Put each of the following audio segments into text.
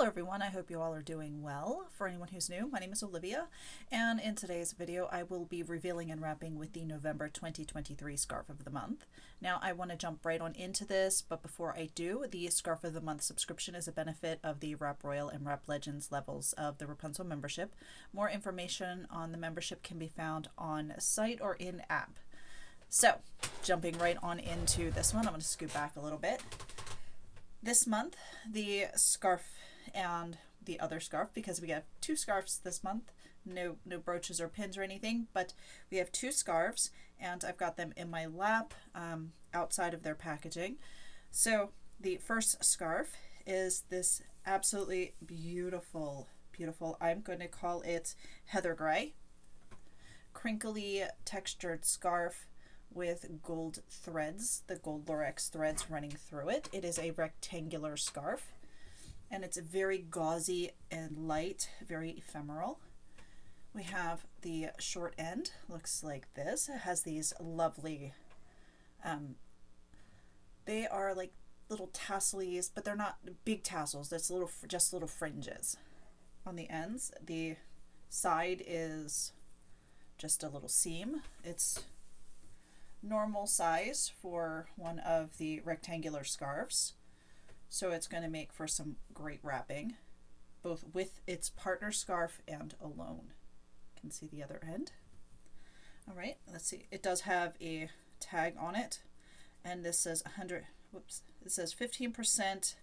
Hello everyone, I hope you all are doing well. For anyone who's new, my name is Olivia, and in today's video I will be revealing and wrapping with the November 2023 Scarf of the Month. Now I want to jump right on into this, but before I do, the Scarf of the Month subscription is a benefit of the Wrap Royal and Wrap Legends levels of the Wrapunzel membership. More information on the membership can be found on site or in app. So, jumping right on into this one, I'm going to scoot back a little bit. This month, the scarf and the other scarf, because we have two scarves this month, no brooches or pins or anything, but we have two scarves and I've got them in my lap outside of their packaging. So the first scarf is this absolutely beautiful, I'm going to call it heather gray, crinkly textured scarf with gold threads, the gold Lurex threads running through it. It is a rectangular scarf and it's very gauzy and light, very ephemeral. We have the short end, looks like this. It has these lovely, they are like little tassels, but they're not big tassels. That's just little fringes on the ends. The side is just a little seam. It's normal size for one of the rectangular scarves, so it's going to make for some great wrapping, both with its partner scarf and alone. You can see the other end. All right, let's see. It does have a tag on it, and this says 100. Whoops! It says 15%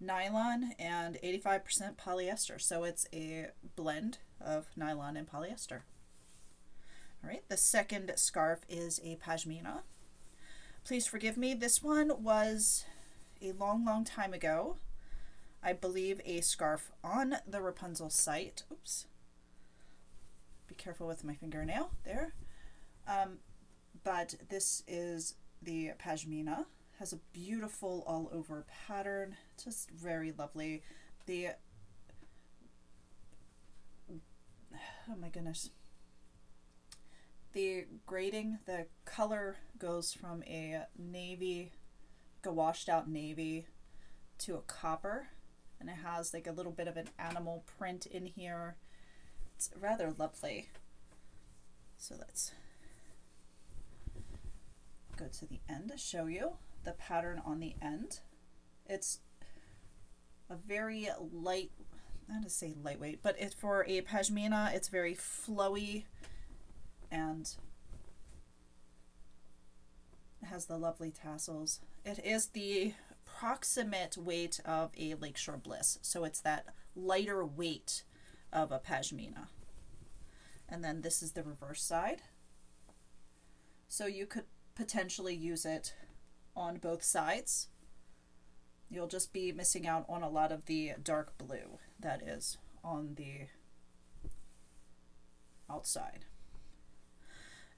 nylon and 85% polyester. So it's a blend of nylon and polyester. All right, the second scarf is a pashmina. Please forgive me, this one was a long time ago. I believe a scarf on the Wrapunzel site. Oops. Be careful with my fingernail there. But this is the pashmina. Has a beautiful all over pattern, just very lovely. The, oh my goodness. The grading, the color goes from a navy, like a washed out navy, to a copper, and it has like a little bit of an animal print in here. It's rather lovely. So let's go to the end to show you the pattern on the end. It's a very light, not to say lightweight, but it's for a pashmina, it's very flowy, and it has the lovely tassels. It is the approximate weight of a Lakeshore Bliss, so it's that lighter weight of a pashmina. And then this is the reverse side. So you could potentially use it on both sides. You'll just be missing out on a lot of the dark blue that is on the outside.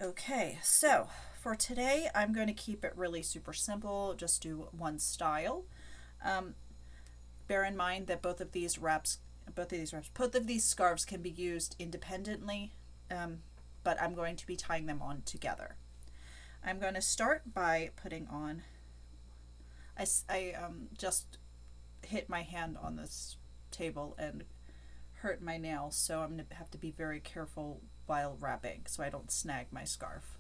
Okay, so for today, I'm going to keep it really super simple, just do one style. Bear in mind that both of these scarves can be used independently, but I'm going to be tying them on together. I'm going to start by putting on, I just hit my hand on this table and hurt my nail, so I'm going to have to be very careful while wrapping so I don't snag my scarf.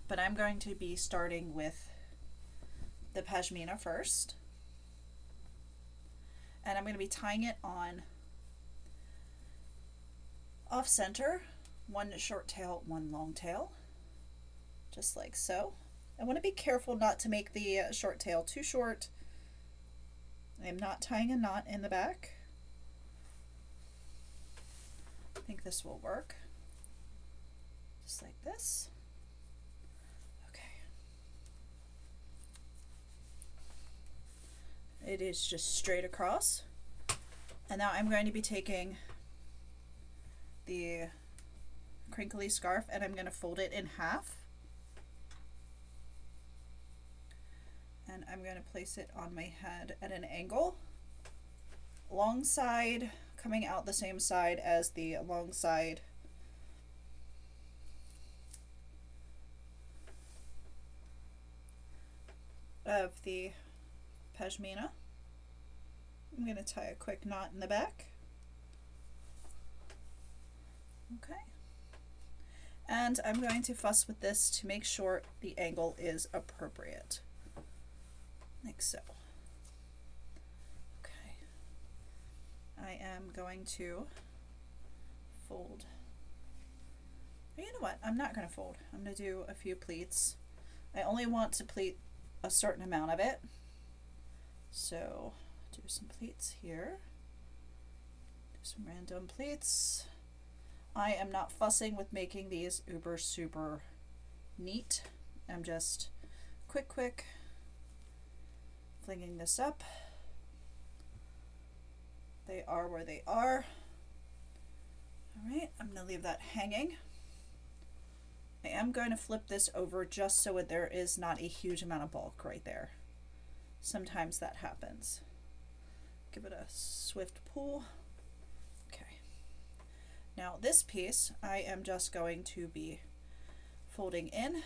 But I'm going to be starting with the pashmina first, and I'm going to be tying it on off center, one short tail, one long tail, just like so. I want to be careful not to make the short tail too short. I'm not tying a knot in the back. I think this will work. Just like this. Okay. It is just straight across. And now I'm going to be taking the crinkly scarf and I'm going to fold it in half. And I'm going to place it on my head at an angle. Long side coming out the same side as the long side of the pashmina. I'm going to tie a quick knot in the back. Okay. And I'm going to fuss with this to make sure the angle is appropriate. Like so. Okay. I am going to fold. You know what? I'm not going to fold. I'm going to do a few pleats. I only want to pleat a certain amount of it. So do some pleats here. Do some random pleats. I am not fussing with making these uber super neat. I'm just quick flinging this up. They are where they are. All right, I'm going to leave that hanging. I am going to flip this over just so there is not a huge amount of bulk right there. Sometimes that happens. Give it a swift pull. Okay. Now this piece I am just going to be folding in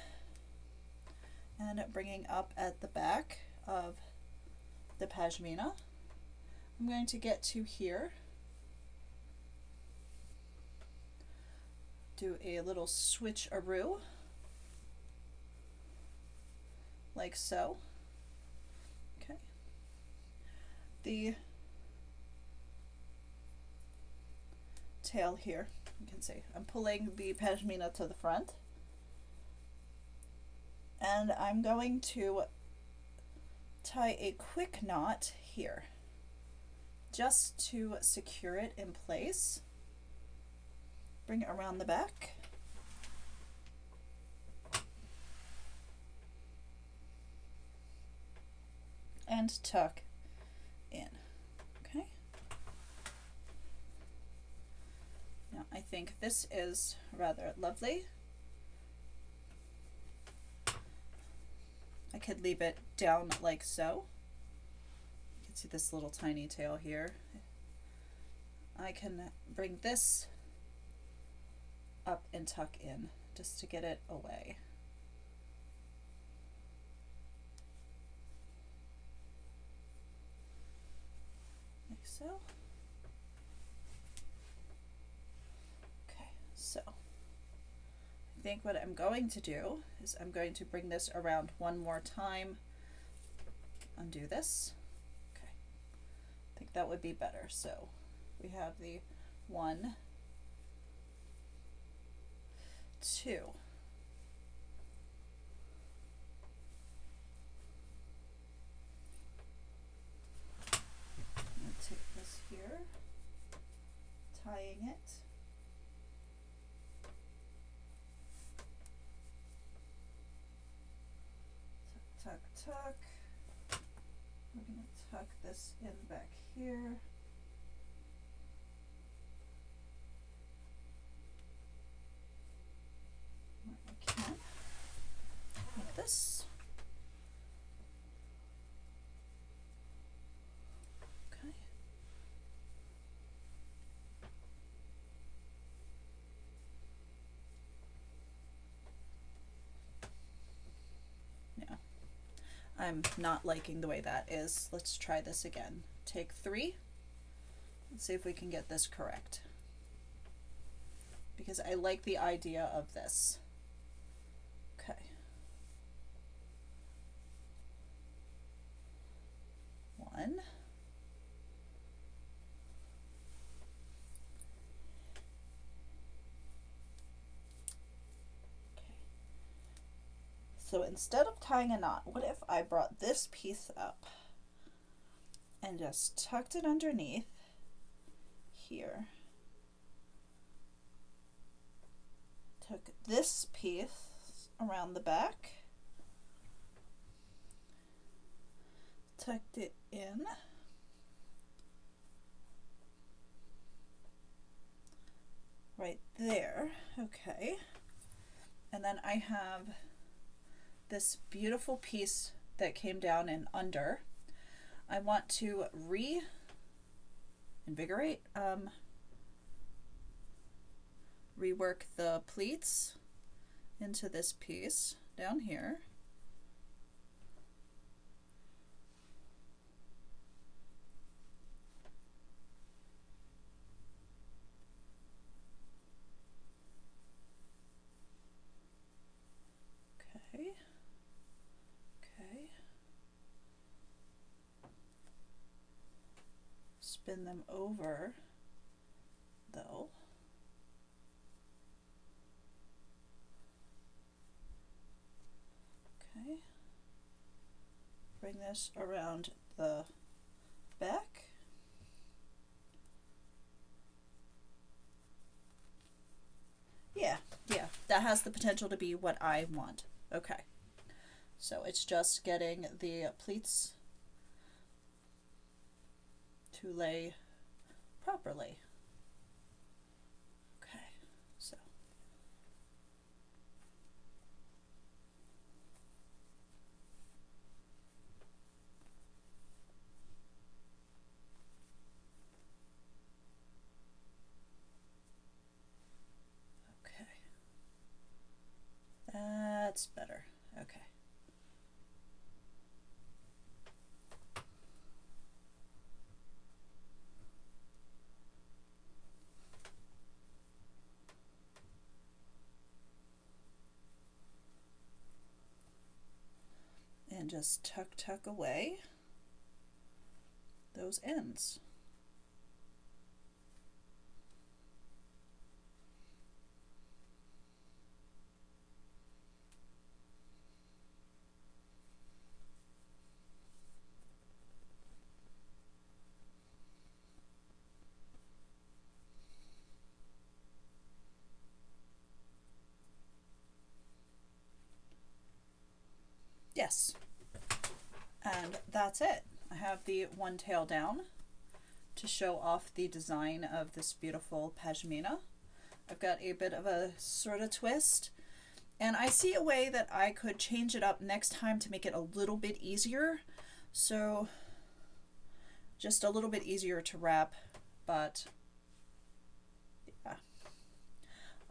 and bringing up at the back of the pashmina. I'm going to get to here, do a little switcheroo, like so. Okay. The tail here, you can see I'm pulling the pashmina to the front, and I'm going to tie a quick knot here just to secure it in place. Bring it around the back. And tuck in. Okay. Now I think this is rather lovely. I could leave it down like so. You can see this little tiny tail here. I can bring this up and tuck in just to get it away. Like so. Okay, so I think what I'm going to do is I'm going to bring this around one more time, undo this. Okay, I think that would be better. So we have the 1, 2. I'm going to take this here, tying it. Tuck, tuck. We're going to tuck this in back here. I can. Like this. Okay. Yeah. I'm not liking the way that is. Let's try this again. Take 3. Let's see if we can get this correct. Because I like the idea of this. Okay. 1. Okay. So instead of tying a knot, what if I brought this piece up and just tucked it underneath here? Took this piece around the back, tucked it in, right there. Okay, and then I have this beautiful piece that came down and under. I want to reinvigorate, rework the pleats into this piece down here. spin them over though. Okay. Bring this around the back. Yeah, that has the potential to be what I want. Okay. So it's just getting the pleats to lay properly. Okay, so. Okay. That's better. Okay. And just tuck away those ends. Yes. And that's it. I have the one tail down to show off the design of this beautiful pashmina. I've got a bit of a sort of twist, and I see a way that I could change it up next time to make it a little bit easier. So just a little bit easier to wrap, but yeah,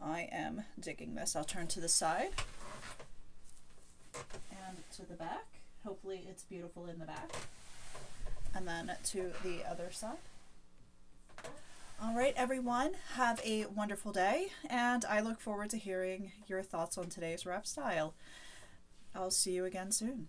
I am digging this. I'll turn to the side and to the back. Hopefully it's beautiful in the back. And then to the other side. All right, everyone, have a wonderful day, and I look forward to hearing your thoughts on today's wrap style. I'll see you again soon.